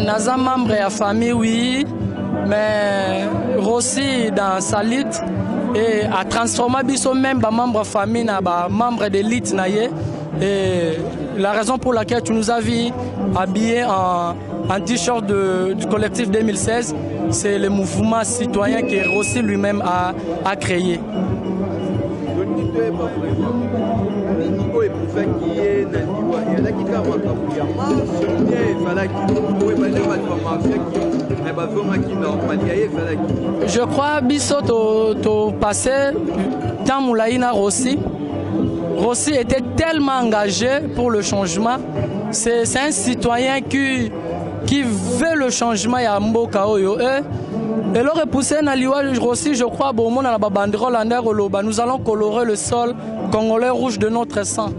Naza membre de la famille, oui, mais Rossi dans sa lutte et a transformé biso même membre de famille na membre de l'élite naie. Et la raison pour laquelle tu nous as vu habillés en t-shirt du collectif 2016, c'est le mouvement citoyen que Rossi lui-même a créé. Je crois biso to passé dans Moulaïna Rossi. Rossi était tellement engagé pour le changement. C'est un citoyen qui veut le changement ya mboka oyo. Et le repoussé na liwa Rossi, je crois, nous allons colorer le sol congolais rouge de notre sang,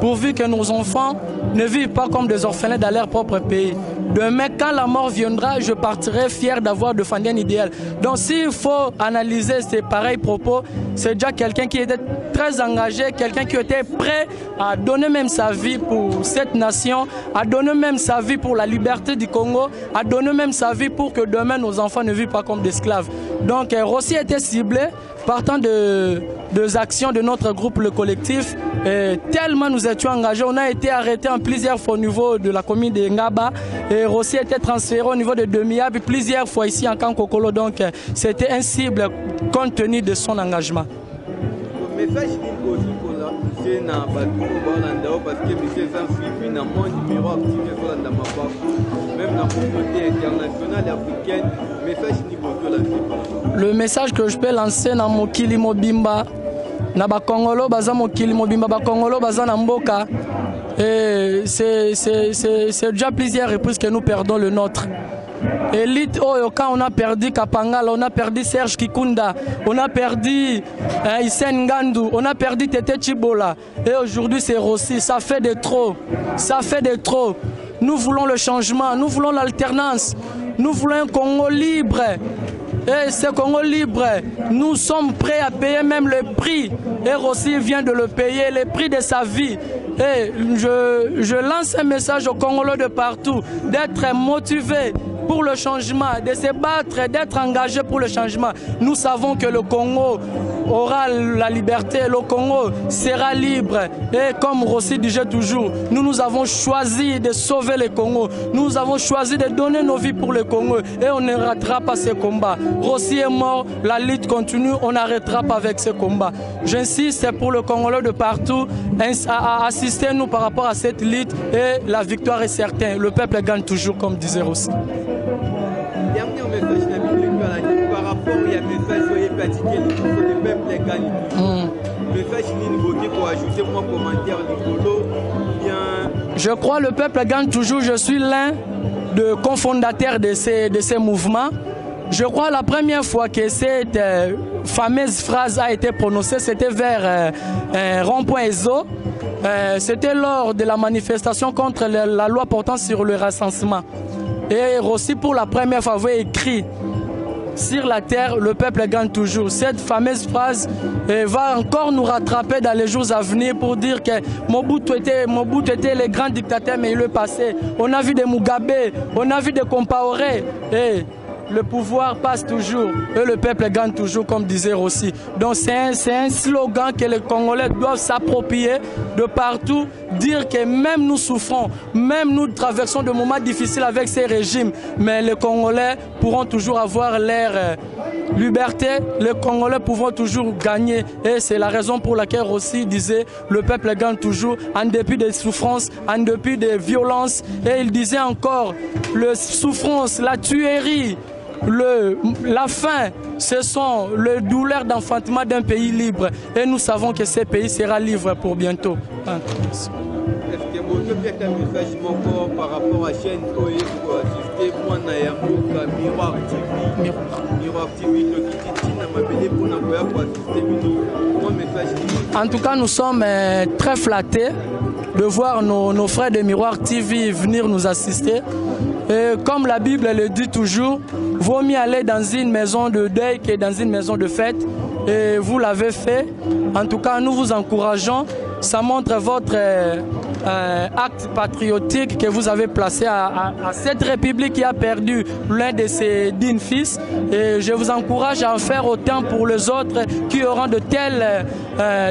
pourvu que nos enfants ne vivent pas comme des orphelins dans leur propre pays. Demain, quand la mort viendra, je partirai fier d'avoir défendu un idéal. Donc s'il faut analyser ces pareils propos, c'est déjà quelqu'un qui était très engagé, quelqu'un qui était prêt à donner même sa vie pour cette nation, à donner même sa vie pour la liberté du Congo, à donner même sa vie pour que demain nos enfants ne vivent pas comme des esclaves. Donc Rossi était ciblé partant des actions de notre groupe, le collectif. Et tellement nous étions engagés, on a été arrêtés en plusieurs fois au niveau de la commune de Ngaba. Et Rossi a été transféré au niveau de Demia, puis plusieurs fois ici en Kankokolo. Donc c'était un cible compte tenu de son engagement. Le message que je peux lancer dans Mokili Mobimba, na ba Congolo baza Mokili Mobimba, ba Congolo baza na mboka, et c'est déjà plusieurs reprises que nous perdons le nôtre. Élite, quand on a perdu Kapangal, on a perdu Serge Kikunda, on a perdu Hissène Ngandou, on a perdu Tete Chibola. Et aujourd'hui c'est Rossi, ça fait de trop. Ça fait de trop. Nous voulons le changement, nous voulons l'alternance, nous voulons un Congo libre. Et ce Congo libre, nous sommes prêts à payer même le prix. Et Rossi vient de le payer, le prix de sa vie. Et je lance un message aux Congolais de partout, d'être motivés pour le changement, de se battre, d'être engagés pour le changement. Nous savons que le Congo aura la liberté, le Congo sera libre. Et comme Rossi disait toujours, nous avons choisi de sauver le Congo. Nous avons choisi de donner nos vies pour le Congo. Et on ne ratera pas ce combat. Rossi est mort, la lutte continue, on n'arrêtera pas avec ce combat. J'insiste pour le Congolais de partout à assister nous par rapport à cette lutte et la victoire est certaine. Le peuple gagne toujours, comme disait Rossi. Par rapport au message où il pratiqué le peuple gagne. Message pour ajouter mon commentaire bien. Je crois que le peuple gagne toujours. Je suis l'un des cofondateurs de ces mouvements. Je crois que la première fois que cette fameuse phrase a été prononcée, c'était vers rond-point ESO. C'était lors de la manifestation contre la loi portant sur le recensement. Et Rossi, pour la première fois, avait écrit sur la terre, le peuple gagne toujours. Cette fameuse phrase va encore nous rattraper dans les jours à venir pour dire que Mobutu était le grand dictateur, mais il est passé. On a vu des Mugabe, on a vu des Compaoré. Et le pouvoir passe toujours et le peuple gagne toujours, comme disait Rossi. Donc c'est un slogan que les Congolais doivent s'approprier de partout, dire que même nous souffrons, même nous traversons de moments difficiles avec ces régimes, mais les Congolais pourront toujours avoir leur liberté, les Congolais pourront toujours gagner. Et c'est la raison pour laquelle Rossi disait le peuple gagne toujours en dépit des souffrances, en dépit des violences. Et il disait encore, la souffrance, la tuerie, la faim, ce sont les douleurs d'enfantement d'un pays libre. Et nous savons que ce pays sera libre pour bientôt. Est-ce que vous avez un message par rapport à la chaîne pour assister Miroir TV? Miroir TV, en tout cas, nous sommes très flattés de voir nos frères de Miroir TV venir nous assister. Et comme la Bible le dit toujours, vaut mieux aller dans une maison de deuil que dans une maison de fête. Et vous l'avez fait. En tout cas, nous vous encourageons ça montre votre acte patriotique que vous avez placé à cette république qui a perdu l'un de ses dignes fils. Et je vous encourage à en faire autant pour les autres qui auront de telles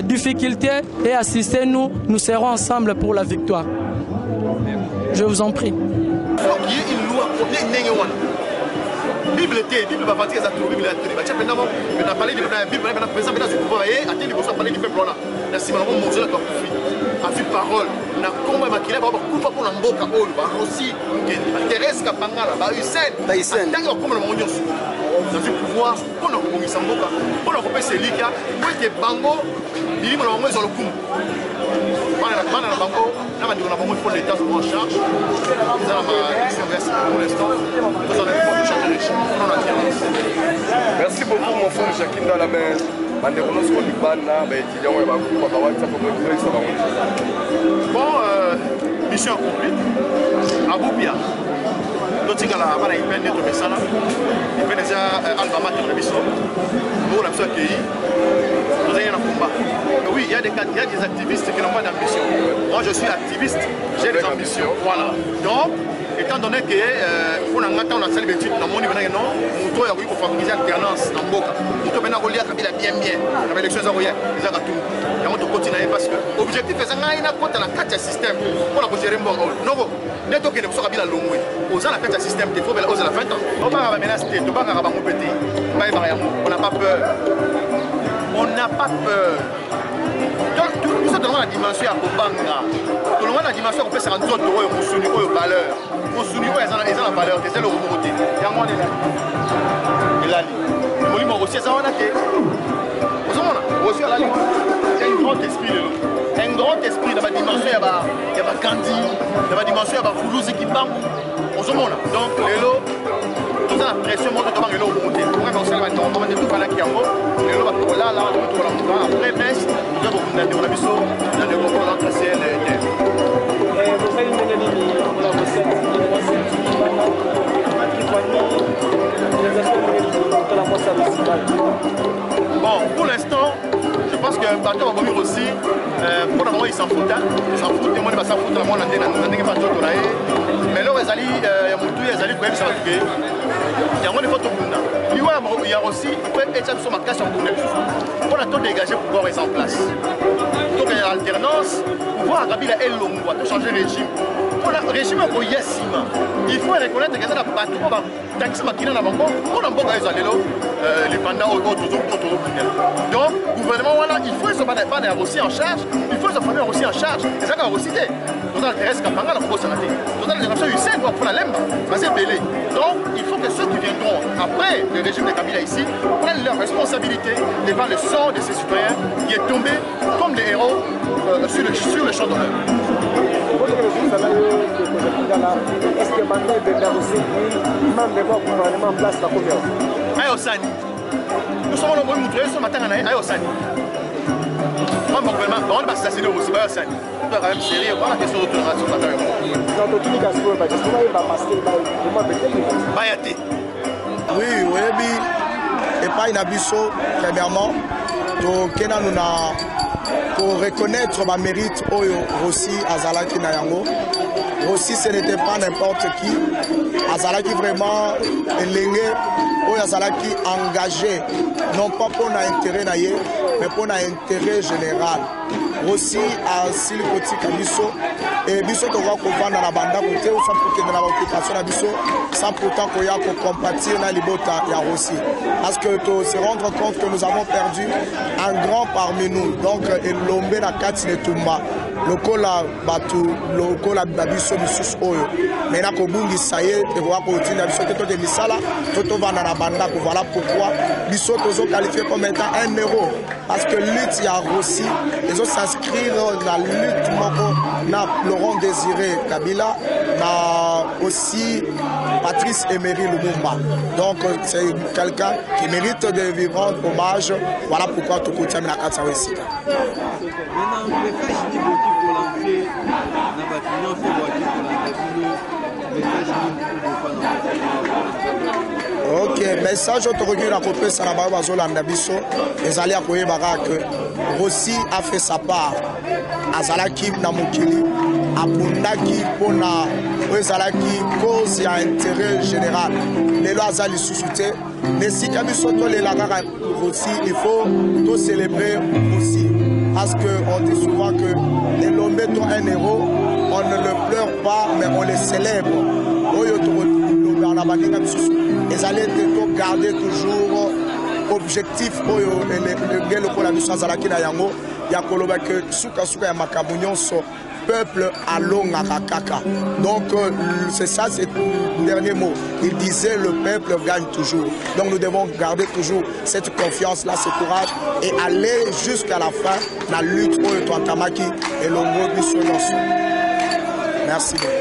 difficultés et assistez-nous, nous serons ensemble pour la victoire. Je vous en prie. Bible était, Bible va partir à tout, Bible a tout. Bah, maintenant, on a parlé de la Bible, on a présenté dans ce pouvoir, et à tel niveau, on a parlé du peuple là. La Simanon, mon Dieu, a vu parole. On a combat maquillé, on a coupé pour l'emboca, on va aussi, Thérèse Kapangala, Hussein, tant qu'on a mon Dieu, on a vu pouvoir, on a commis sa boca, on a coupé ses lits, on a été bango, il m'a envoyé sur le coup. Bana na bango na bandiko na bango il faut l'état en charge ils ont ma service pour l'instant nous en avons changer les chiffres non la merci beaucoup mon frère Jacques dans la main bandeko nous sur libana ba étudiants ba ko ba wa tsako ko ça va bon mission accomplie à Boubia totikala bana ipende to mesala ipende za albama de biso pour la accueilli nous ayons un combat. Oui, il y a des activistes qui n'ont pas d'ambition. Moi, je suis activiste, j'ai des ambitions. Voilà. Donc, étant donné que pour on a salle d'études dans mon niveau, non, on doit favoriser l'alternance dans Mboka. On doit maintenant relier Kabila bien. Avec l'élection zaroyenne, les Agatou. Et on doit continuer parce que l'objectif est de compte dans la carte système pour la gérer Mboka. Non, n'est-ce que nous sommes Kabila Longwe. Aux ans la carte système, il faut oser la fin. On va menacer, on va péter. On n'a pas peur. On n'a pas peur. Donc, nous sommes dans la dimension à Kobanga. Tout le monde a la dimension qu'on peut se rendre compte de nos valeurs. Nos valeurs, ils ont la valeur, c'est le remonté. Il y a moi, il a dit. Il m'a aussi, ça, on a été. Vous aussi, il y a un grand esprit. Un grand esprit dans la dimension, il y a Gandhi, dans la dimension, il y a Foulouzi qui parle. Donc, les lots. La pression monte devant le remonter. Pour qu'on se mette en train de tout faire la kiamo. Le lot va pour là, après baisse, nous avons un abisso dans le repos entre ciel et terre. Bon, pour l'instant, je pense que Bateau va venir aussi. Pour le moment, il s'en fout. Il s'en fout. Tout le monde va s'en foutre. Le monde n'a pas tout. Mais là, ils allaient, ils allaient quand même s'en il y a un photo il y a aussi sur ma cache en pour la taux dégagé pour pouvoir rester en place. Donc il y a l'alternance, pouvoir Kabila et Longwa, de changer le régime. Pour le régime au Yassima, il faut reconnaître que ça n'a pas tout. Taxi Makina n'a pas bon, on a bon les pandas au toujours. Donc, le gouvernement, voilà, il faut se faire aussi en charge, il faut se faire aussi en charge. Et ça, on va citer. Nous avons Thérèse Kapanga, la proposition. Nous avons les Hussein, pour la Lemba, c'est belé. Donc, il faut que ceux qui viendront après le régime de Kabila ici prennent leur responsabilité devant le sang de ces citoyens qui est tombé comme des héros sur le champ d'honneur. Est-ce que maintenant il veut aussi même de voir le gouvernement en place la confiance? Ayosani. Nous sommes nombreux à montrer ce matin à Ayosani. Moi, mon gouvernement, on va assassiner aussi Ayosani. On doit quand même sérieux. Voilà la question de l'autorisation. Dans toute les casques, il va passer le Bayate. Oui, oui, et pas une abisso, premièrement. Donc, pour reconnaître ma mérite, Rossi, Azalaki Nayango. Rossi, ce n'était pas n'importe qui. Azalaki vraiment élevé, Azalaki engagé, non pas pour l'intérêt naïe, mais pour l'intérêt général. Rossi a Sili Koti Kabiso, et Biso Toga Kovan dans la bande côté, sans pourtant dans l'occupation de Biso, sans pourtant qu'on y a pour compatir dans les bottes à Rossi. Parce que tu se rendre compte que nous avons perdu un grand parmi nous. Donc, l'ombe na kati ne tumba. Lokola batu, lokola babiso misus oyo. Maintenant kobungi saye, te voit côté na biso toto de misala, toto va na banda. Voilà pourquoi biso tozo qualifié comme étant un héros. Parce que lutte ya Rossi, ils ont s'inscrire dans la lutte moko na Laurent Désiré Kabila, na aussi Patrice Emery Lumumba. Donc c'est quelqu'un qui mérite de vivre en hommage. Voilà pourquoi tout côté na kata aussi. Ok, message otokoki na kopesa na bayo bazolanda biso ezali ya koyebaka ke Rossi a fait sa part azalaki na mokili abundaki mpona oyo ezalaki cause ya intérêt général lelo aza lisusu te nesika biso tolela kaka Rossi il faut to célébrer Rossi parce que on dit souvent que les Lombe sont un héros on ne le pleure pas mais on le célèbre oyo to na baninga biso ezali te garder toujours objectif oyo le lokola biso azalaki na yango ya koloba ke suka ya makambo nyonso peuple alongaka kaka. Donc c'est ça, c'est le dernier mot. Il disait le peuple gagne toujours. Donc nous devons garder toujours cette confiance-là, ce courage et aller jusqu'à la fin la lutte oyo to antamaki et longo biso nyonso. Merci beaucoup.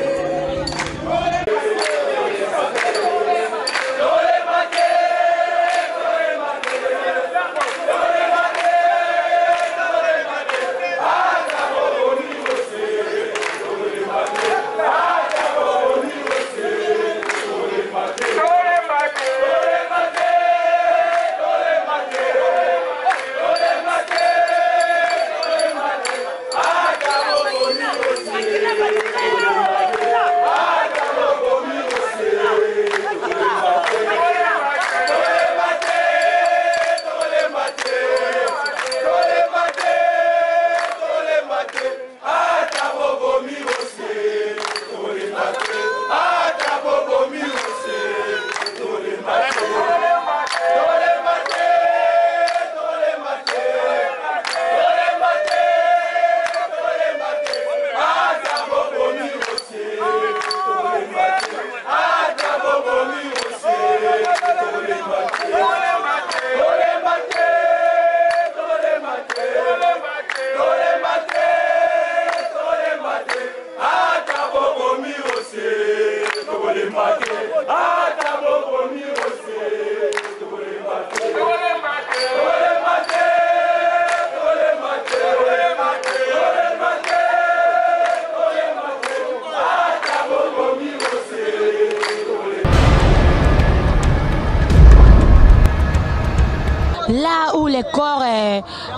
Là où le corps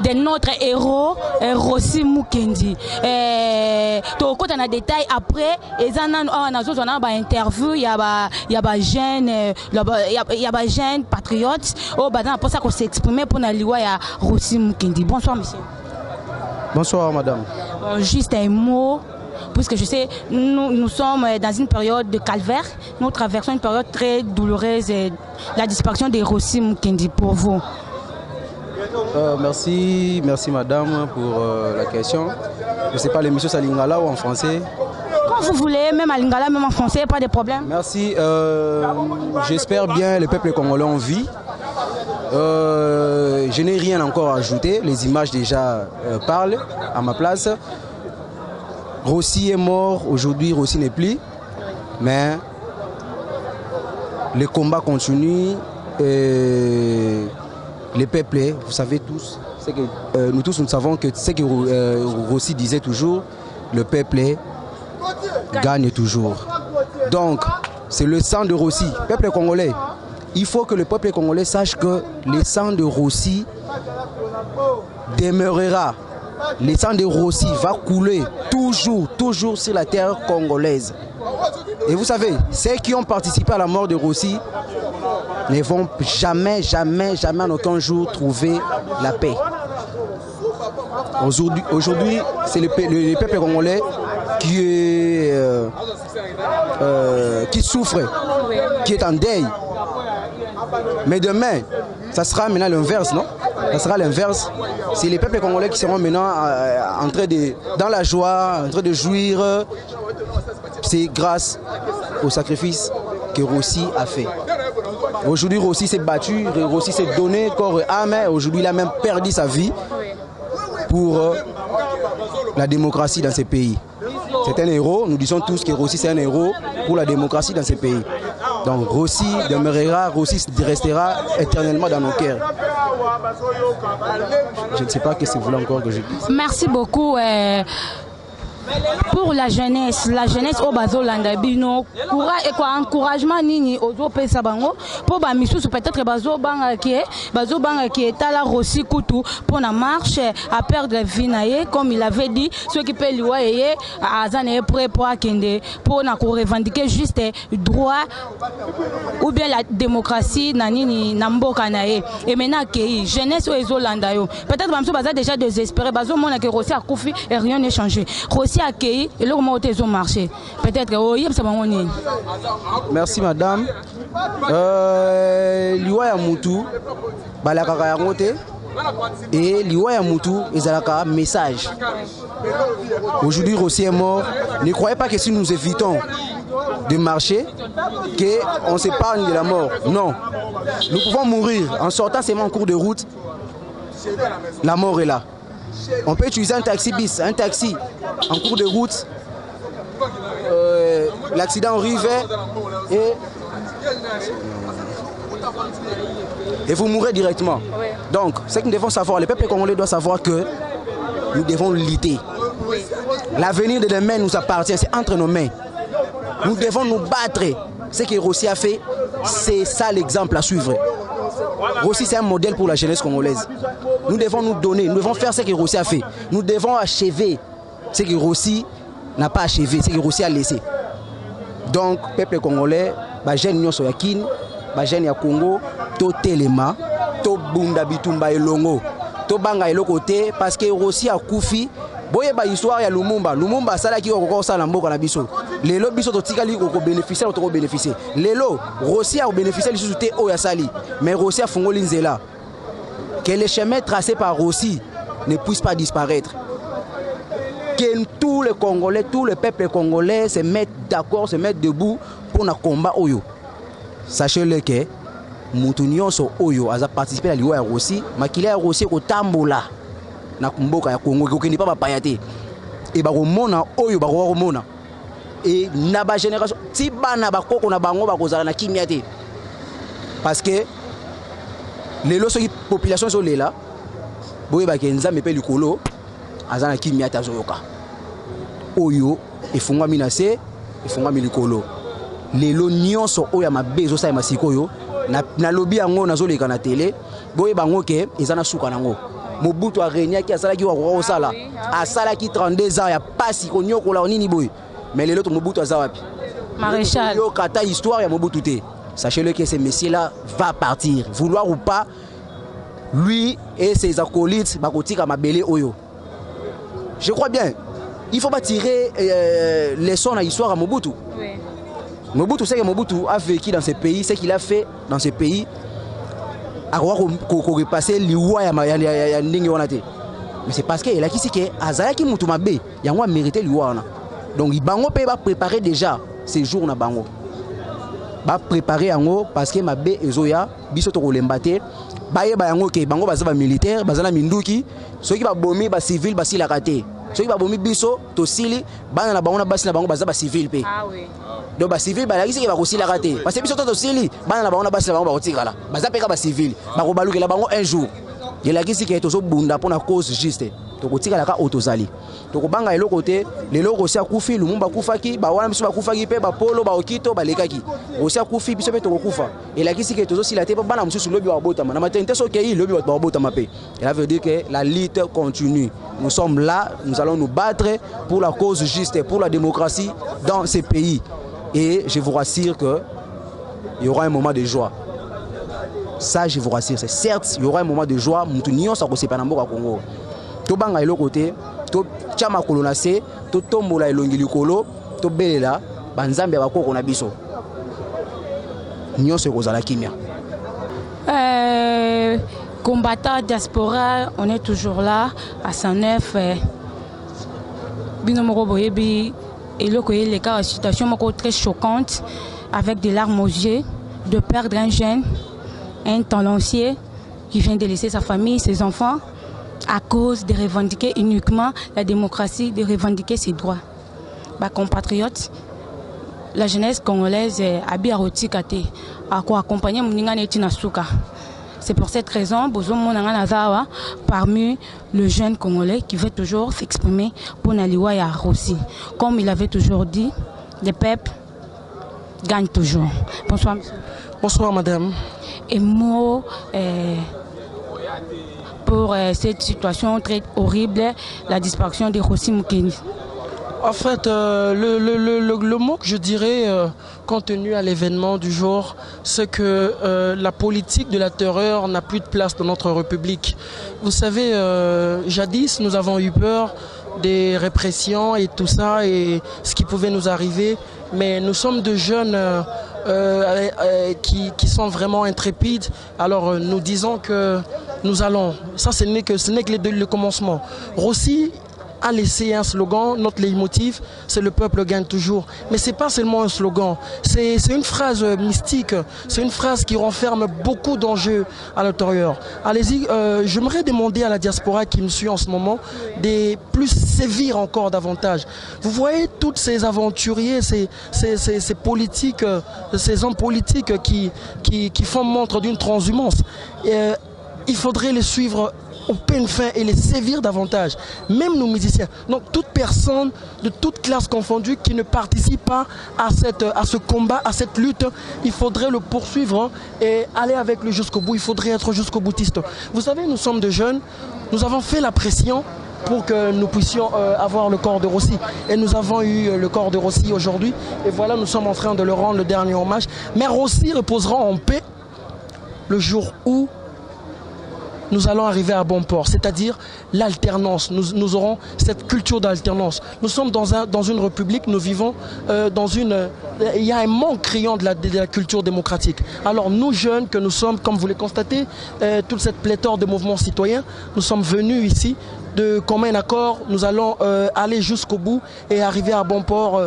de notre héros Rossi Mukendi. To côté na détail après et ça on a interview il y a ba jeune patriote au badana pour ça qu'on s'exprimer pour na liwa ya Rossi Mukendi. Bonsoir monsieur. Bonsoir madame. Juste un mot puisque je sais nous sommes dans une période de calvaire, nous traversons une période très douloureuse, la disparition de Rossi Mukendi pour vous. Merci madame pour la question. Je ne sais pas l'émission c'est en lingala ou en français. Quand vous voulez, même en lingala, même en français, pas de problème. Merci. J'espère bien le peuple congolais en vie. Je n'ai rien encore à ajouter. Les images déjà parlent à ma place. Rossi est mort. Aujourd'hui, Rossi n'est plus. Mais le combat continue. Les peuples, vous savez tous, nous tous nous savons que ce que Rossi disait toujours, le peuple gagne toujours. Donc, c'est le sang de Rossi, peuple congolais. Il faut que le peuple congolais sache que le sang de Rossi demeurera. Le sang de Rossi va couler toujours sur la terre congolaise. Et vous savez, ceux qui ont participé à la mort de Rossi ne vont jamais en aucun jour trouver la paix. Aujourd'hui, c'est le peuple congolais qui souffre, qui est en deuil. Mais demain, ça sera maintenant l'inverse, non? Ça sera l'inverse. C'est les peuples congolais qui seront maintenant en train de, dans la joie, en train de jouir. C'est grâce au sacrifice que Rossi a fait. Aujourd'hui, Rossi s'est battu, Rossi s'est donné corps et âme. Aujourd'hui, il a même perdu sa vie pour la démocratie dans ce pays. C'est un héros. Nous disons tous que Rossi c'est un héros pour la démocratie dans ce pays. Donc Rossi demeurera, Rossi restera éternellement dans nos cœurs. Je ne sais pas ce que vous voulez encore que je dise. Merci beaucoup. Pour la jeunesse au bazolanda bino courage et quoi encouragement nini ozo pesa bango pour ba misusu peut-être bazobanga qui est à la Rossi Kutu pour la marche à perdre vie naie comme il avait dit ceux qui peut liwa yé azane prêt pour akende pour na revendiquer juste droit ou bien la démocratie na nini na mboka nae et maintenant que jeunesse au ezolanda yo peut-être bamso baza déjà désespéré bazo mona que Rossi a koufi et rien n'est changé Rossi a et le comment ils ont marché peut-être merci madame liwa ya mutu balaka ya ngote et liwa ya mutu ezalaka message aujourd'hui Rossi est mort ne croyez pas que si nous évitons de marcher qu'on s'épargne de la mort non nous pouvons mourir en sortant seulement en cours de route la mort est là. On peut utiliser un taxi bis, un taxi en cours de route. L'accident arrivait et vous mourrez directement. Oui. Donc, ce que nous devons savoir, le peuple congolais doit savoir que nous devons lutter. Oui. L'avenir de demain nous appartient, c'est entre nos mains. Nous devons nous battre. Ce que Rossi a fait, c'est ça l'exemple à suivre. Rossi, c'est un modèle pour la jeunesse congolaise. Nous devons nous donner, nous devons faire ce que Rossi a fait. Nous devons achever ce que Rossi n'a pas achevé, ce que Rossi a laissé. Donc, peuple congolais, les jeunes nyonso ya kin, les jeunes ya Congo, to telema, to bunda bitumba elongo, to banga eloko te parce que Rossi a koufi. Boye ba histoire ya Lumumba sala ki ko sala mboka na biso. Lelo biso to tikali ko bénéficier to ko bénéficier. Lelo Rossi a bénéficier lisusu te o ya sali, mais Rossi a fongoli nzela. Que les chemins tracés par Rossi ne puissent pas disparaître. Que tous les Congolais, tout le peuple congolais se mettent d'accord, se mettent debout pour un combat oyo. Sachez-le que mutu nyonso oyo a participé à l'Iwa Rossi, makile ya Rossi ko tambola. Na kumboka ya Congo ko kendi pa bapayate et ba romona oyo ba romona et na ba génération ti bana ba koko na bango ba kozala na kimia te parce que les loso qui population so lela boye ba kenza me pe likolo azana kimia ta zoyoka oyo efungwa minase efungwa milikolo lelo nyonso oyo ya mabezo sa ya masikoyo na lobby yango na zoleka na télé boye bango ke ezana suka nango Mobutu a régné qui a salaki wa sala a salaki 32 ans ya pasi ko nyokola nini boy mais les autres Mobutu azawapi maréchal yo kata histoire ya Mobutu te sachez-le que ce monsieur là va partir vouloir ou pas lui et ses acolytes bakotika mabele oyo je crois bien il faut pas tirer les sons à l'histoire à Mobutu oui. Mobutu c'est que Mobutu a vécu dans ce pays ce qu'il a fait dans ce pays ko repasser liwa ya ndenge wana te mais c'est parce que il a kisi que azalaki mutu mabe yango a mérité liwa wana donc bango pe ba préparer déjà ces jours na bango ba préparer yango parce que mabe ezoya biso to kolemba te ba yeba yango ke bango baza ba militaire bazana minduki soki ba bomi ba civil ba sila kate soki ba bomi biso to sili bana na bango na basi na bango baza ba civil pe ah oui donc ba civil ba lakisi ke ba kosila kate parce que biso to sili bana na bango na basi na bango ba kotikala baza peka ba civil ba ko balukela bango un jour il lakisi ke to so bunda pour na cause juste to kotikala ka otozali to ko banga eloko te lelo Rossi akufi Lumumba kufaki ba wana biso ba kufaki pe ba polo ba okito ba lekaki Rossi akufi biso pe to kokufa et lakisi ke to so sila te bana mususu lobi wa botama na maternité so ke lobi wa botama pe et ça veut dire que la lutte continue. Nous sommes là, nous allons nous battre pour la cause juste et pour la démocratie dans ces pays. Et je vous rassure qu'il y aura un moment de joie. Ça, je vous rassure. C'est certes, il y aura un moment de joie. Nous tous au Congo. To banga elo côté, to chama kolonase, to tombola elongi likolo, to belela, banzambe ba koko na biso. Nyonso kozala kimia. Combattant diaspora, on est toujours là à 109. Binomoro Boyebi, et le cas de situation très choquante, avec des larmes aux yeux, de perdre un jeune, un tendancier qui vient de laisser sa famille, ses enfants, à cause de revendiquer uniquement la démocratie, de revendiquer ses droits. Bah, compatriotes, la jeunesse congolaise a bien roti kate, à quoi accompagner Mouninga Netinasuka. C'est pour cette raison, Bozo Monanga Nazawa, parmi le jeune Congolais qui veut toujours s'exprimer pour Naliwa et Rossi. Comme il avait toujours dit, les peuples gagnent toujours. Bonsoir, monsieur. Bonsoir, madame. Et mot pour cette situation très horrible, la disparition de Rossi Mukendi. En fait, le mot que je dirais, compte tenu à l'événement du jour, c'est que la politique de la terreur n'a plus de place dans notre République. Vous savez, jadis, nous avons eu peur des répressions et tout ça, et ce qui pouvait nous arriver, mais nous sommes de jeunes qui sont vraiment intrépides. Alors nous disons que nous allons, ça ce n'est que le commencement. Rossi a laissé un slogan, notre leitmotiv, c'est le peuple gagne toujours. Mais ce n'est pas seulement un slogan, c'est une phrase mystique, c'est une phrase qui renferme beaucoup d'enjeux à l'intérieur. Allez-y, j'aimerais demander à la diaspora qui me suit en ce moment de plus sévir encore davantage. Vous voyez tous ces aventuriers, ces politiques, ces hommes politiques qui font montre d'une transhumance. Il faudrait les suivre au peine fin et les sévir davantage, même nos musiciens. Donc toute personne de toute classe confondue qui ne participe pas à ce combat, à cette lutte, il faudrait le poursuivre et aller avec lui jusqu'au bout. Il faudrait être jusqu'au boutiste. Vous savez, nous sommes de jeunes, nous avons fait la pression pour que nous puissions avoir le corps de Rossi. Et nous avons eu le corps de Rossi aujourd'hui. Et voilà, nous sommes en train de leur rendre le dernier hommage. Mais Rossi reposera en paix le jour où nous allons arriver à bon port, c'est-à-dire l'alternance. Nous aurons cette culture d'alternance. Nous sommes dans une république, nous vivons il y a un manque criant de la culture démocratique. Alors nous jeunes que nous sommes, comme vous le constatez, toute cette pléthore de mouvements citoyens, nous sommes venus ici de commun accord, nous allons aller jusqu'au bout et arriver à bon port,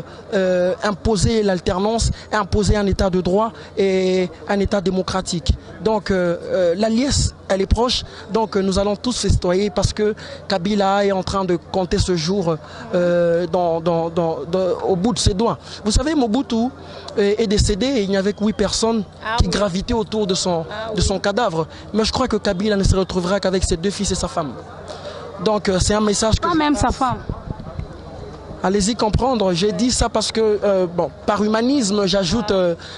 imposer l'alternance, imposer un état de droit et un état démocratique. Donc la liesse, elle est proche, donc nous allons tous festoyer parce que Kabila est en train de compter ce jour au bout de ses doigts. Vous savez, Mobutu est décédé et il n'y avait que 8 personnes qui gravitaient autour de son cadavre. Mais je crois que Kabila ne se retrouvera qu'avec ses 2 fils et sa femme. Donc c'est un message que... Pas même sa femme. Allez-y comprendre, j'ai dit ça parce que, par humanisme, j'ajoute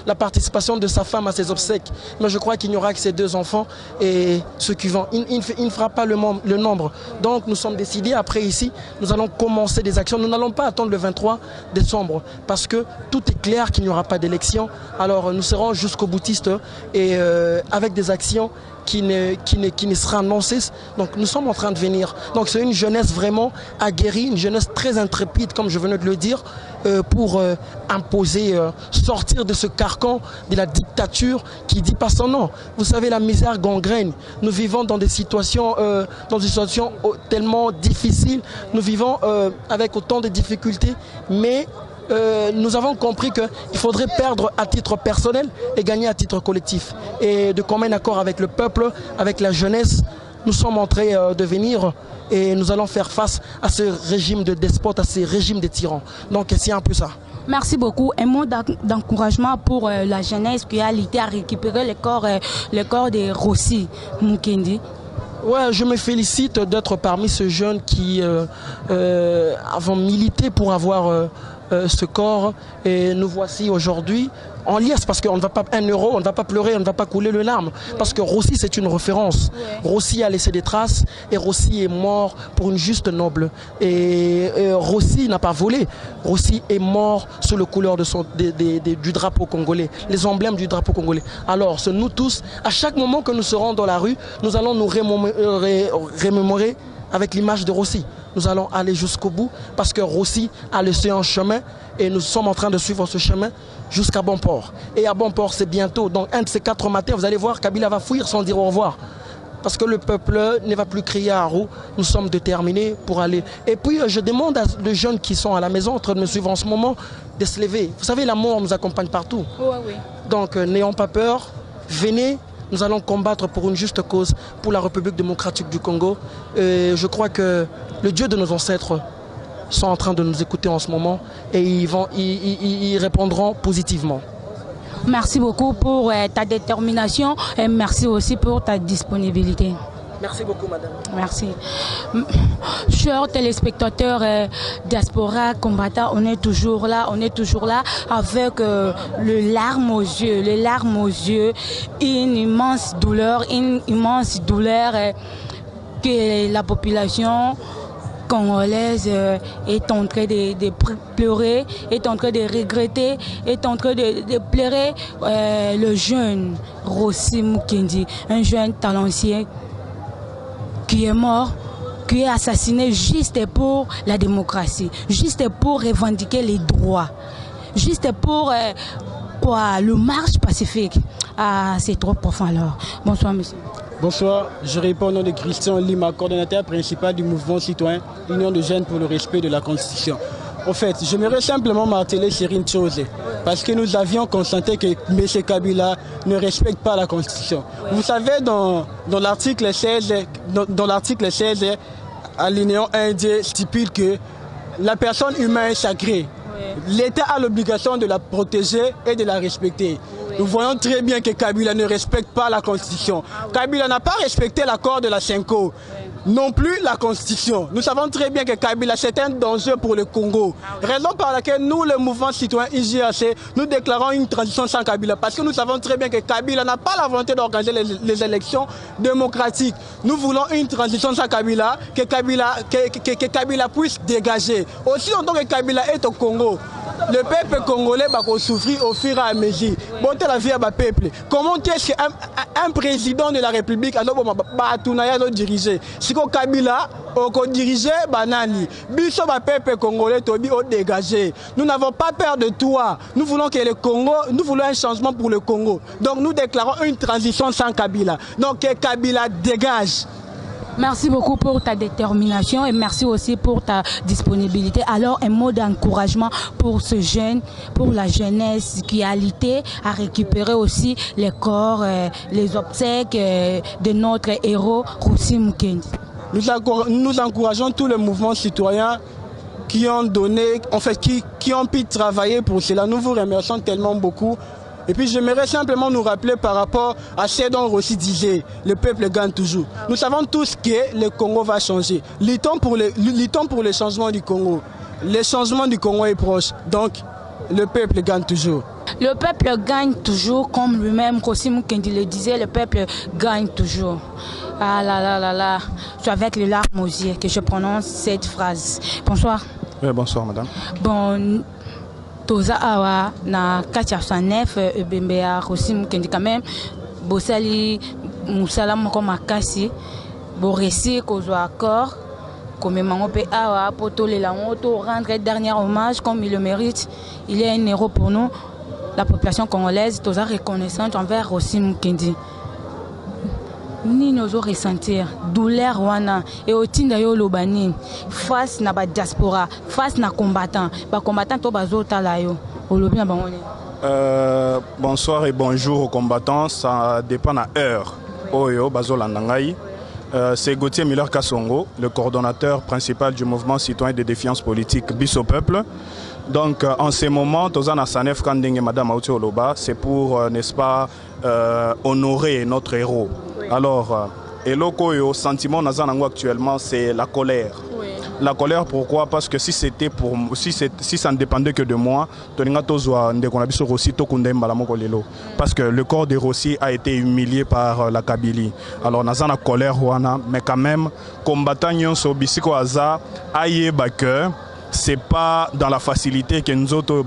la participation de sa femme à ses obsèques. Mais je crois qu'il n'y aura que ses 2 enfants et ceux qui vont. Il ne fera pas le nombre. Donc nous sommes décidés, après ici, nous allons commencer des actions. Nous n'allons pas attendre le 23 décembre parce que tout est clair qu'il n'y aura pas d'élection. Alors nous serons jusqu'au boutiste et avec des actions qui ne sera non cesse. Donc nous sommes en train de venir. Donc c'est une jeunesse vraiment aguerrie, une jeunesse très intrépide, comme je venais de le dire, pour imposer, sortir de ce carcan de la dictature qui dit pas son nom. Vous savez, la misère gangrène. Nous vivons dans des situations tellement difficiles. Nous vivons avec autant de difficultés, mais nous avons compris qu'il faudrait perdre à titre personnel et gagner à titre collectif. Et de commun accord avec le peuple, avec la jeunesse, nous sommes en train de venir et nous allons faire face à ce régime de despotes, à ce régime de tyrans. Donc c'est un peu ça. Merci beaucoup. Un mot d'encouragement pour la jeunesse qui a l'idée à récupérer le corps de Rossi Mukendi. Ouais, je me félicite d'être parmi ces jeunes qui avons milité pour avoir ce corps et nous voici aujourd'hui en liesse parce qu'on ne va pas 1 euro, on ne va pas pleurer, on ne va pas couler les larmes parce que Rossi c'est une référence. Rossi a laissé des traces et Rossi est mort pour une juste noble et Rossi n'a pas volé. Rossi est mort sous le couleur du drapeau congolais, les emblèmes du drapeau congolais. Alors c'est nous tous, à chaque moment que nous serons dans la rue, nous allons nous remémorer avec l'image de Rossi. Nous allons aller jusqu'au bout parce que Rossi a laissé un chemin et nous sommes en train de suivre ce chemin jusqu'à bon port. Et à bon port, c'est bientôt. Donc un de ces 4 matins, vous allez voir, Kabila va fuir sans dire au revoir. Parce que le peuple ne va plus crier à roue. Nous sommes déterminés pour aller. Et puis je demande aux jeunes qui sont à la maison en train de me suivre en ce moment de se lever. Vous savez, la mort nous accompagne partout. Donc n'ayons pas peur, venez. Nous allons combattre pour une juste cause, pour la République démocratique du Congo. Et je crois que le Dieu de nos ancêtres sont en train de nous écouter en ce moment et ils répondront positivement. Merci beaucoup pour ta détermination et merci aussi pour ta disponibilité. Merci beaucoup, madame. Merci. Chers téléspectateurs diaspora combattants, on est toujours là avec le larme aux yeux, une immense douleur que la population congolaise est en train de pleurer, est en train de regretter, est en train de pleurer le jeune Rossi Mukendi, un jeune talentueux qui est mort, qui est assassiné juste pour la démocratie, juste pour revendiquer les droits, juste pour le marche pacifique. Ah, c'est trop profond alors. Bonsoir, monsieur. Bonsoir, je réponds au nom de Christian Lima, coordonnateur principal du mouvement citoyen Union de jeunes pour le respect de la Constitution. En fait, j'aimerais simplement marteler sur une chose, parce que nous avions constaté que M. Kabila ne respecte pas la Constitution. Vous savez, dans l'article 16, alinéa 1D stipule que la personne humaine est sacrée. L'État a l'obligation de la protéger et de la respecter. Nous voyons très bien que Kabila ne respecte pas la Constitution. Kabila n'a pas respecté l'accord de la Cinco, non plus la Constitution. Nous savons très bien que Kabila, c'est un danger pour le Congo. Raison par laquelle nous, le mouvement citoyen IJAC, nous déclarons une transition sans Kabila. Parce que nous savons très bien que Kabila n'a pas la volonté d'organiser les élections démocratiques. Nous voulons une transition sans Kabila, que Kabila puisse dégager. Aussi longtemps que Kabila est au Congo, le peuple congolais va souffrir au fur et à mesure. Bonne la vie à ma peuple. Comment est-ce qu'un président de la République a dirigé? Si Kabila a dirigé, banani. Biso ma peuple congolais tobi au dégagé. Nous n'avons pas peur de toi. Nous voulons que le Congo, nous voulons un changement pour le Congo. Donc nous déclarons une transition sans Kabila. Donc que Kabila dégage. Merci beaucoup pour ta détermination et merci aussi pour ta disponibilité. Alors, un mot d'encouragement pour ce jeune, pour la jeunesse qui a lutté à récupérer aussi les corps, les obsèques de notre héros, Rossi Mukendi. Nous encourageons tous les mouvements citoyens qui ont donné, en fait, qui ont pu travailler pour cela. Nous vous remercions tellement beaucoup. Et puis j'aimerais simplement nous rappeler par rapport à ce dont Rossi disait, le peuple gagne toujours. Nous savons tous que le Congo va changer. Luttons pour le changement du Congo. Le changement du Congo est proche, donc le peuple gagne toujours. Le peuple gagne toujours, comme lui-même, Rossi Mukendi le disait, le peuple gagne toujours. Ah là là là là, c'est avec les larmes aux yeux que je prononce cette phrase. Bonsoir. Oui, bonsoir madame. Bon, Toza awa na kacha sanef bembea Rossi Mukendi quand même bosali musala moko makasi bo récit kozwa accord comme mango pe awa poto le lango rendre dernier hommage comme il le mérite. Il est un héros pour nous, la population congolaise. Toza reconnaissante envers Rossi Mukendi. Ni nous ressentir douleur wana et otinda yo lobani face na ba diaspora, face na combattant to bazota la yo olobi na bango. Bonsoir et bonjour aux combattants, ça dépend de l'heure. Oyo bazola nangai. C'est Gauthier Miller Kassongo, le coordonnateur principal du mouvement citoyen de défiance politique Biso Peuple. Donc en ce moment, Tozana Sanef Kandenge Madame Aouti Oloba, c'est pour, n'est-ce pas, honorer notre héros. Alors, et le sentiment actuellement, c'est la colère. Oui. La colère, pourquoi? Parce que si c'était pour, si ça ne dépendait que de moi, parce que le corps de Rossi a été humilié par la Kabylie. Alors, nous avons la colère, mais quand même, combattant Nyonso Bisiko Aza, aïe Baker. C'est pas dans la facilité que nous autres,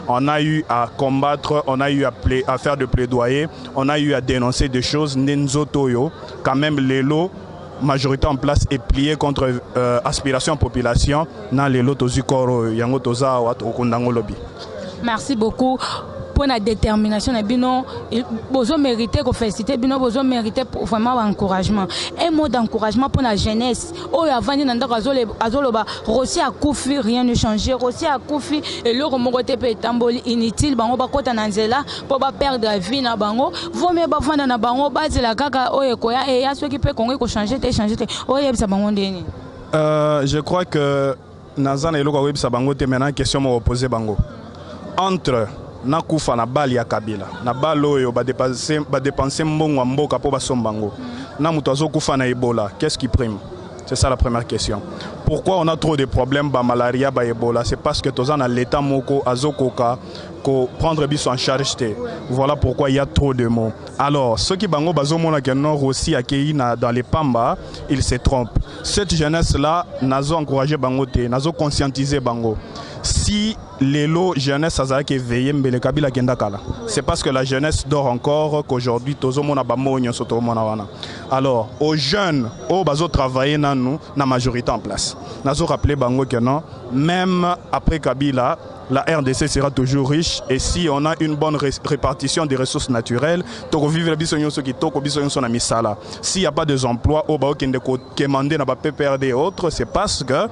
on a eu à combattre, on a eu à faire de plaidoyer, on a eu à dénoncer des choses. Nous autres, quand même, les lots, majorité en place est pliée contre aspiration population. Merci beaucoup. Pour la détermination, vous méritez qu'on félicite, vous méritez vraiment encouragement. Un mot d'encouragement pour la jeunesse. Rossi a koufi, rien ne change. Rossi a koufi, et le remonté peut être inutile. Bango bakota nanzela pour pas perdre la vie na bango. Vous me bafanda na bango base la kaka oye koya et ya ceux qui peut Congo ko changer oye bisa bango ndeni. Je crois que Nazan et Loka web sa bango te maintenant question me reposer bango. Entre na kufa na bali ya Kabila na baloyo ba dépenser mbongo mboka po basombango na muto azokufa na Ebola, qu'est-ce qui prime? C'est ça la première question. Pourquoi on a trop de problèmes ba malaria ba Ebola? C'est parce que tozan à l'état moko azokoka ko prendre biso en charge té. Voilà pourquoi il y a trop de mots. Alors, ceux qui bango bazomona que non aussi accueilli dans les pamba, ils se trompent. Cette jeunesse là nazo encourager bango té, nazo conscientiser bango. Si les lots jeunesse azaki veillé mbele Kabila kendakala, c'est parce que la jeunesse dort encore qu'aujourd'hui tozo mona ba monyo soto mona wana. Alors aux jeunes au bazo travailler na nous na majorité en place. Nazo rappeler bango que non, même après Kabila la RDC sera toujours riche et si on a une bonne répartition des ressources naturelles, toko vivre biso nyonso ki toko biso nyonso na misala. S'il y a pas des emplois au bao kende ko demander na ba PPRD et autres, c'est parce que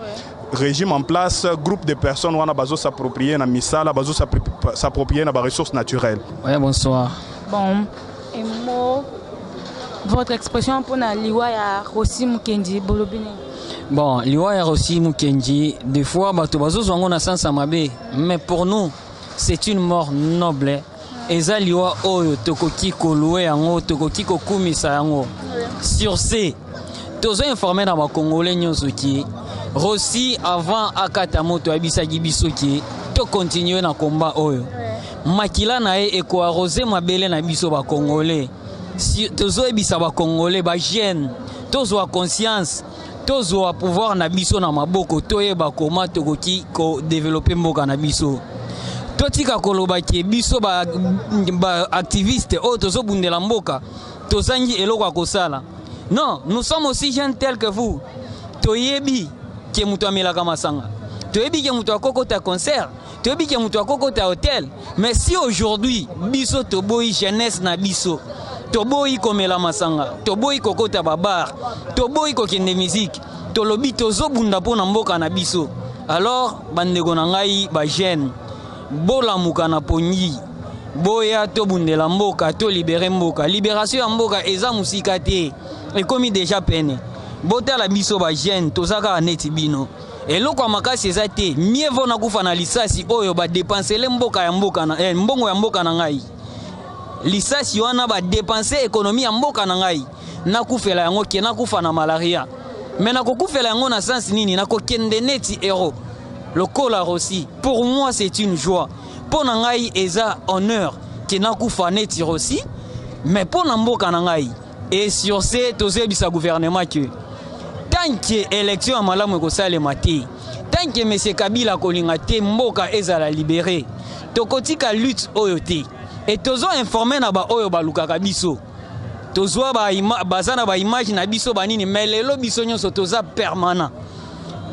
régime en place, groupe de personnes où on a besoin de s'approprier na misala, besoin s'approprier na ressources naturelles. Oui, bonsoir. Bon, et moi, votre expression pour la liwa ya Rossi Mukendi Bolobine. Bon, liwa ya Rossi Mukendi, des fois, bato bazo zongo na sansa mabe, mais pour nous, c'est une mort noble. Eza liwa oyo tokoki koloue yango, tokoki kokumisa yango. Sur ce, tozo informé na ba Congolais nyonso ki Rossi avant akata moto abisa gibisoki to continuer na combat oyo makila na e ko arroser mabele na biso ba Congolais si tozo ebisa ba Congolais ba jeune tozo a conscience tozo a pouvoir na biso na maboko toyeba koma tokoki ko développer mboka na biso totika koloba ki biso ba activiste o tozo bundela mboka tozangi eloko akosala. Non, nous sommes aussi jeunes tels que vous. Toyebi qui muto amelaka masanga. Toyebi qui muto akokota concert. Toyebi qui muto akokota hôtel. Mais si aujourd'hui biso toboyi jeunesse na biso, toboyi komela masanga, toboyi kokota babar, toboyi kokende musique, tolobi tozo bunda pona mboka na biso. Alors bandeko na ngai ba jeune, bola muka na pongi. Boya to bundela mboka to libérer mboka. Libération ya mboka eza musika te. Et comme déjà peine. Bota la biso ba jeune tozaka neti bino. Et loko makasi eza te. Mieux vaut na kufa na lisasi oyo ba dépenser le mboka ya mboka na mbongo ya mboka na ngai. Lisasi wana ba dépenser économie ya mboka na ngai. Na kufela yango ke na kufa na malaria. Mais na kokufela yango na sens nini na kokende neti héros. Lokola Rossi. Pour moi c'est une joie. Pour nangai eza honneur qui na kufa neti Rossi. Mais pour mboka na ngai. Et sur ce, tous les gouvernement que tant que l'élection à malamu ko salema te, tant que M. Kabila kolinga te mboka ezala libéré, tokotika lutte oyo te. Et tozo informé na ba oyo balukaka biso. Tozo bazana ba image na biso banini mais lelo biso nyonso toza permanent.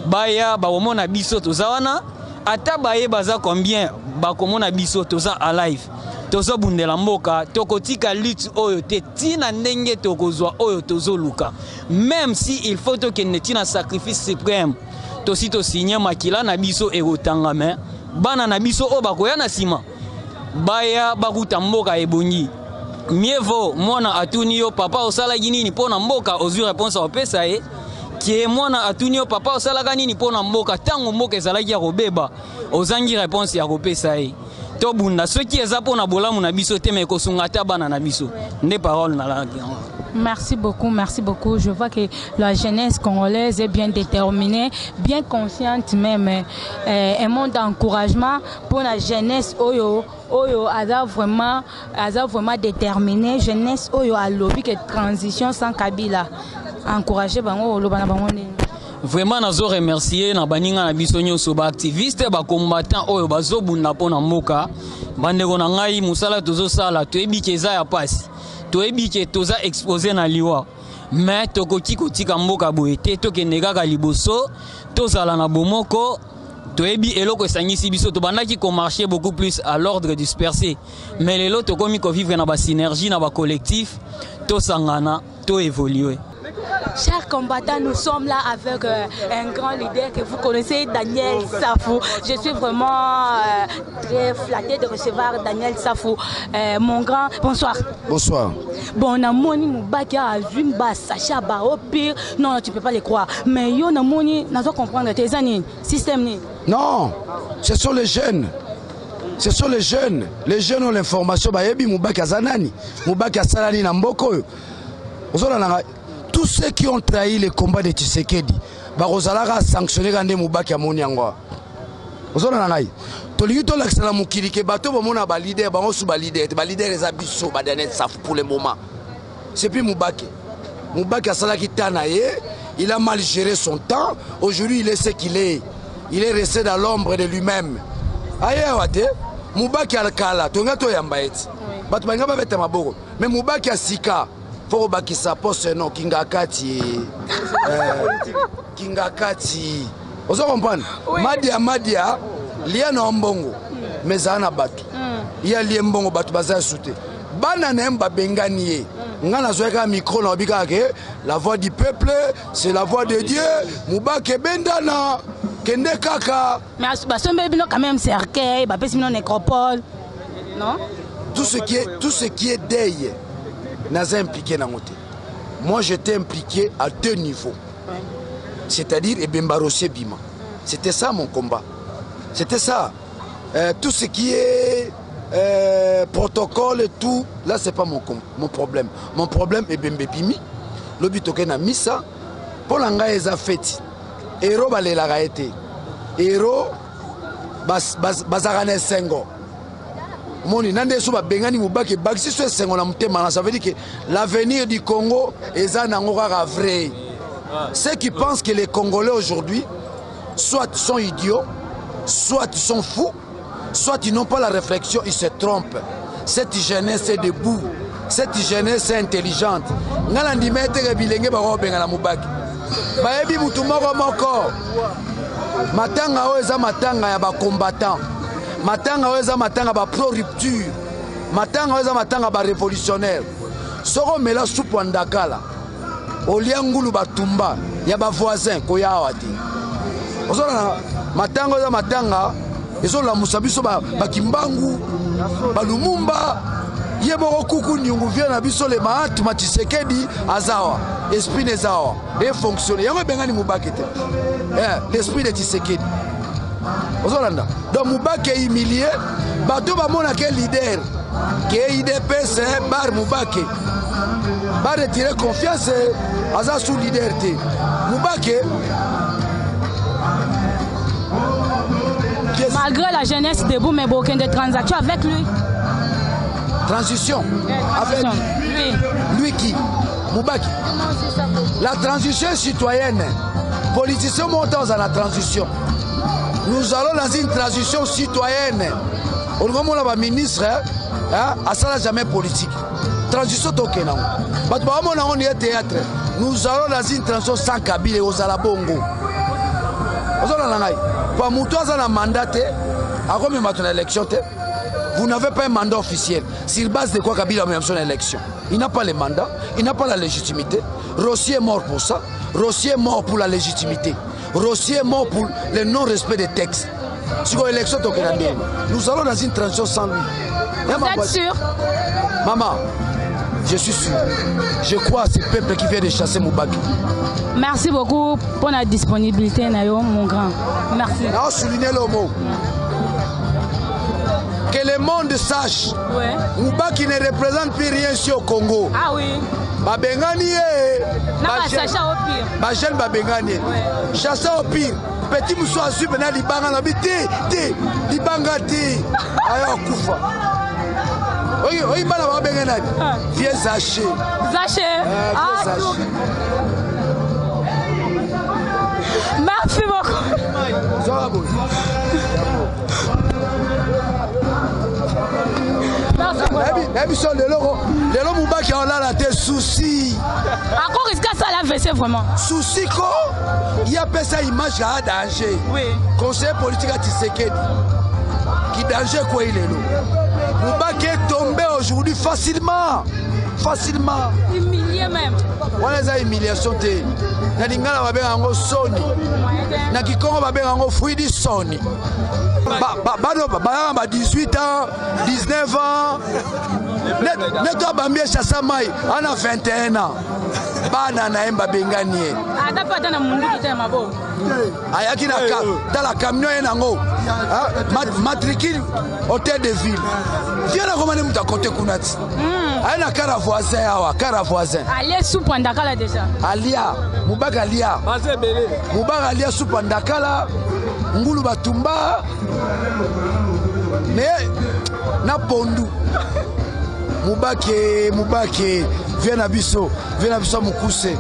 Baya ba omona biso toza wana, ata baye baza combien ba komona biso toza alive. Tozo bundela mboka tokotika lutte oyo te tina ndenge tokozwa oyo tozo luka même si il faut que netina sacrifice suprême tosi to signer makila na biso erotanga mais bana na biso o bakoya na sima baya bakuta mboka ebongi mieux vaut mwana atuni yo papa osala nini pona mboka ozwi réponse opesa e ki mwana atuni yo papa osala nini pona mboka tango mboka ezalaki ya kobeba ozangi réponse ya kopesa e. Merci beaucoup. Je vois que la jeunesse congolaise est bien déterminée, bien consciente même. Un monde d'encouragement pour la jeunesse oyo a vraiment déterminée. Jeunesse oyo a lobby que transition sans Kabila. Encourager bango lobana bango. Vraiment nazo remercier na baninga na biso nyonso ba activiste ba combattant oyo bazobunda pona mboka bandeko na ngai musala tozo sala toyebi ke eza ya pasi toyebi ke toza exposé na liwa mais tokoki kotika mboka boye te tokende kaka liboso tozala na bomoko toyebi eloko esangisi biso tobandaki ko marcher beaucoup plus à l'ordre dispersé mais lelo tokomi ko vivre na ba synergie na ba collectif tosangana to évoluer. Chers combattants, nous sommes là avec un grand leader que vous connaissez, Daniel Safou. Je suis vraiment très flatté de recevoir Daniel Safou. Mon grand, bonsoir. Bonsoir. Bon, on a moni Moubaki à Zumba, Sacha Bao, pire. Non, tu ne peux pas les croire. Mais on a moni, on doit comprendre tes années, système. Non, ce sont les jeunes. Ce sont les jeunes ont l'information. Bayebi Moubaki Azanani, Moubaki Asalani Namboko. Tous ceux qui ont trahi le combat de Tshisekedi, Barozalaga a sanctionné Gande Moubaki Amoniangwa. Tolingi to laksala mukili ke bato bomona ba leader bango sous ba leader les abisso ba dernier saf pour le moment. C'est plus Moubaki. Moubaki asala ki tanaye, il a mal géré son temps. Aujourd'hui, il est ce qu'il est. Il est resté dans l'ombre de lui-même. Aye wate Moubaki alkala tonga to yamba eti. Bato banga ba beta maboko. Mais Moubaki asika faut baki sa poste non Kingakati. Kingakati. Vous comprenez? Madia, lié na mbongo, mais ana batu. Il y a lié mbongo batu baza souté. Bana nemba benganie. Ngana zoeka micro na bika ke la voix du peuple, c'est la voix de Dieu. Moubaki bendana kende kaka. Mais basombe bino quand même cercueil, ba pesi bino nécropole. Non? Tout ce qui est deuil n'a impliqué dans côté. Moi j'étais impliqué à 2 niveaux. C'est-à-dire Ebembarosé Bima. C'était ça mon combat. C'était ça. Tout ce qui est protocole et tout, là c'est pas mon problème. Mon problème est Bembe Bimi. L'obitoke na misa. Pour l'anga eza feti. Héros balela été. Héros bazarane sengo. Moni nande souba bengani Moubaki Bagsi so sengo na mutema. Ça veut dire que l'avenir du Congo est un angora vrai. Ceux qui pensent que les Congolais aujourd'hui, soit sont idiots, soit ils sont fous, soit ils n'ont pas la réflexion, ils se trompent. Cette jeunesse est debout, cette jeunesse est intelligente. Ngalandi mete bilenge ba robenga na Moubaki. Baebi mutumoko moko. Matanga oza matanga ya ba combattants. Matanga oza matanga ba pro rupture. Matanga oza matanga ba révolutionnaire. Soro mela soupe ndakala. Oliangulu batumba ya ba voisin koya wati. Ozona matanga za matanga ezola musabiso ba kimbangu ba Lumumba yebo kuku nyungu vient na biso le maatu Tshisekedi azawa esprit nezawa et fonctionner yango bengani Moubaki te. L'esprit de Tshisekedi. Ozona donc Moubaki est humilié bato ba mona ke leader que IDPS bar Moubaki va retirer confiance à sa sous-leaderité. Moubaki, malgré la jeunesse debout, mais aucune de transaction avec lui. Transition. Avec lui qui? Moubaki. La transition citoyenne. Politiciens montants dans la transition. Nous allons dans une transition citoyenne. Au moment où le ministre, ça n'a jamais politique. Transition tokena. On est théâtre. Nous allons dans une transition sans Kabila aux Alabongo. Vous n'avez pas un mandat officiel. Sur base de quoi Kabila a même son élection? Il n'a pas le mandat, il n'a pas la légitimité. Rossi est mort pour ça. Rossi est mort pour la légitimité. Rossi est mort pour le non-respect des textes. Sur l'élection tokena. Nous allons dans une transition sans lui. Vous êtes sûr? Maman, je suis sûr. Je crois à ce peuple qui vient de chasser Moubaki. Merci beaucoup pour la disponibilité, Nayo, mon grand. Merci. Non, souligner le mot. Que le monde sache. Ouais. Moubaki ne représente plus rien sur le Congo. Ah oui. Babengani Chacha au pire. Bajel Babengani. Chacha au pire. Petit Mousso a su maintenant Libanga la bité. Libanga ti. Ayo Koufa. Oui, bana ba bengana. Viens Zaché. Zaché. Merci beaucoup. Lelo Moubaki on a la tête souci. Encore est-ce que ça l'a versé vraiment? Souci quoi? Il y a pas ça image à danger. Oui. Conseil politique à Tshisekedi. Qui danger quoi il est là? Moubaki est tombé aujourd'hui facilement. Facilement. Humilié même. On les a humiliation té. Na lingala ba benga ngo soni. Na kikongo ba benga ngo fruit du soni. Ba 18 ans, 19 ans. Ne toi bambie chassa mai, on a 21 ans. bana na yemba bengani ye atapata na mundu kitana mabo ayaki na dans la camion ye nango matricule hôtel de ville tiena komane muta côté kunati aya na kara voisin awa kara voisin alie soupe ndakala déjà alia mubaka alia mubaka alia soupe ndakala ngulu batumba mais na pondu mubake viens na biso mukuse.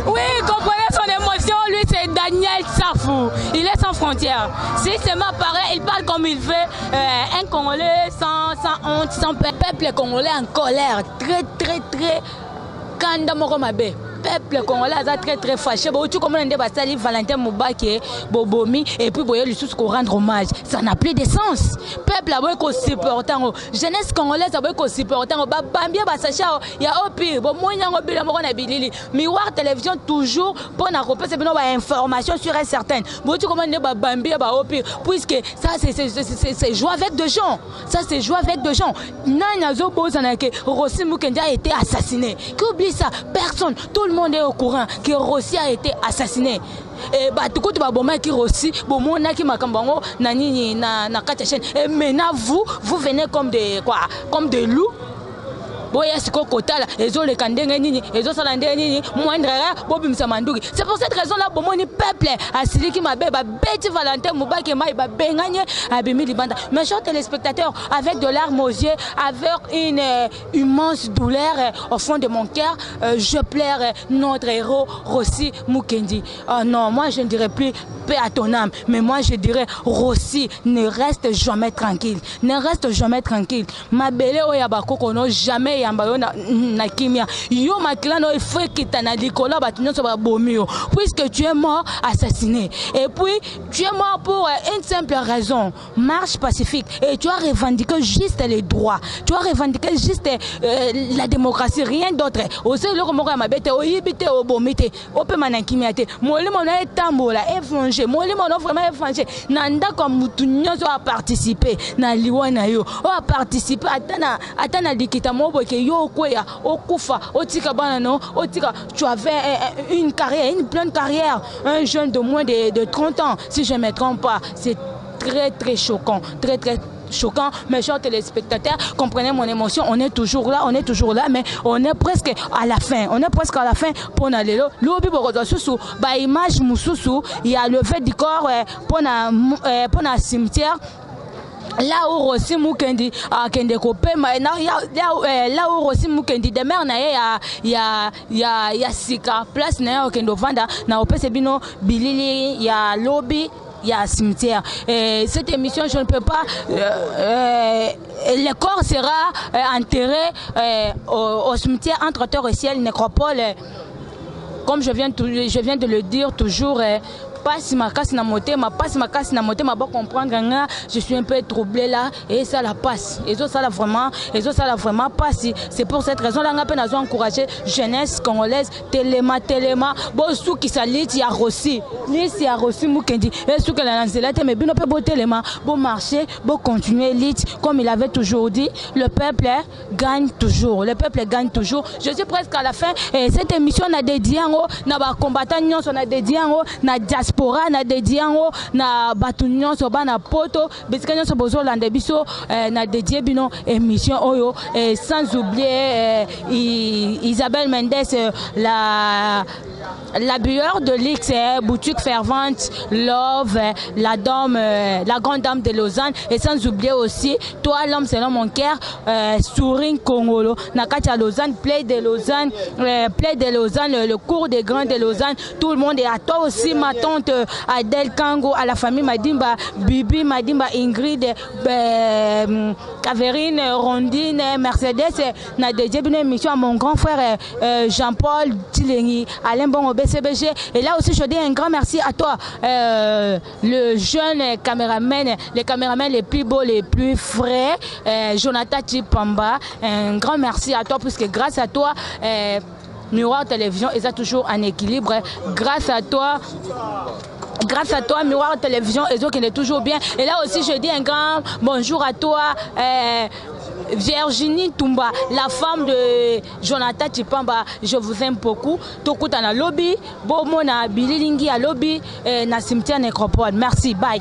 Oui, comprenez son émotion, lui c'est Daniel Safou, il est sans frontières. Si c'est ma pareil, il parle comme il veut, un Congolais sans honte, sans peuple congolais en colère, très kanda moko mabe. Peuple congolais est très très fâché. Tu comprends que Valentin Moubaki Bobomi et puis boye lui sous rendre hommage. Ça n'a plus de sens. Peuple a beau supportant, jeunesse congolaise a beau supportant. Bambia basacha il y a au pire. Bon moi n'yango bila moko na bilili. Miroir télévision toujours pour na repérer c'est bien information sur un certain. Bon tu comprends que Bambia ba au pire puisque ça c'est jouer avec des gens. Ça c'est jouer avec des gens. Nana zo bozana que Rossi Mukendi a été assassiné. Qui oublie ça? Personne. Tout le monde est au courant que Rossi a été assassiné. Et tout le monde qui Rossi, et maintenant vous venez comme des loups. C'est pour cette raison là le peuple a sili qui m'a bête Valentin Moubaki mes chers téléspectateurs, avec de larmes aux yeux, avec une immense douleur au fond de mon cœur, je pleure notre héros Rossi Mukendi. Oh non, moi je ne dirais plus paix à ton âme, mais moi je dirais Rossi, ne reste jamais tranquille, ne reste jamais tranquille. Ma belle oyabako kono jamais yambayo na kimia. Yo maklano il faut que t'ana dikola batunyo soba bomio, puisque tu es mort assassiné. Et puis tu es mort pour une simple raison, marche pacifique, et tu as revendiqué juste les droits, tu as revendiqué juste la démocratie, rien d'autre. Aussi le moko mabete oyibite obomite ope manakimiate molimo na etambola évangé molimo na vraiment évangé nanda comme mutunyo a participé na liwa na yo a participé atana dikita moboke yo koya okufa otika bana no otika tu avais une carrière, une pleine carrière, un jeune de moins de 30 ans si je ne me trompe pas. C'est très choquant, très choquant. Mes chers téléspectateurs, comprenez mon émotion, on est toujours là, mais on est presque à la fin. Pour aller là. L'obi borodo susu, ba image mususu, il y a le fait du corps pour na cimetière. Là où Rossi Mukendi a kende kopé là où Rossi Mukendi demeure na ya sika place na kendo vanda na opese bino bilili ya lobby ya cimetière. Cette émission je ne peux pas le corps sera enterré au cimetière entre terre et ciel nécropole, comme je viens de le dire toujours. Passe ma casse na motema, pas comprendre, je suis un peu troublé là, et ça la passe. Et ça la vraiment passe. C'est pour cette raison là, on a peine à encourager jeunesse congolaise, téléma, bon sous qui s'allie, il y a Rossi Mukendi, et sous que la lancelette, mais bien on peut beau téléma, bon marcher, bon continuer l'élite, comme il avait toujours dit, le peuple gagne toujours. Je suis presque à la fin, et cette émission a dédié na ba combattant, on a dédié na diaspora na dédié na batu nyonso bana poto bisika nyonso bozolanda biso na dédié bino émission oyo, sans oublier Isabelle Mendes, la bueur de l'X, boutique fervente Love, la grande dame de Lausanne, et sans oublier aussi toi l'homme selon mon cœur, Souring Congolo Nakacha Lausanne, Play de Lausanne, le cours des grands de Lausanne. Tout le monde, et à toi aussi ma tante Adèle Kango, à la famille Madimba, Bibi Madimba, Ingrid, Caverine, Rondine, Mercedes, na dédié une émission à mon grand frère Jean-Paul Tilengi, Alain Bon au BCBG. Et là aussi je dis un grand merci à toi, le jeune caméraman, les caméramans les plus beaux, les plus frais, Jonathan Chipamba. Un grand merci à toi, puisque grâce à toi Miroir Télévision est toujours en équilibre. Grâce à toi, Miroir Télévision est toujours bien. Et là aussi, je dis un grand bonjour à toi, Virginie Tumba, la femme de Jonathan Chipamba, je vous aime beaucoup. Tokuta na lobby, Bomona Bililingi à lobby, na cimetière Nécropole. Merci, bye.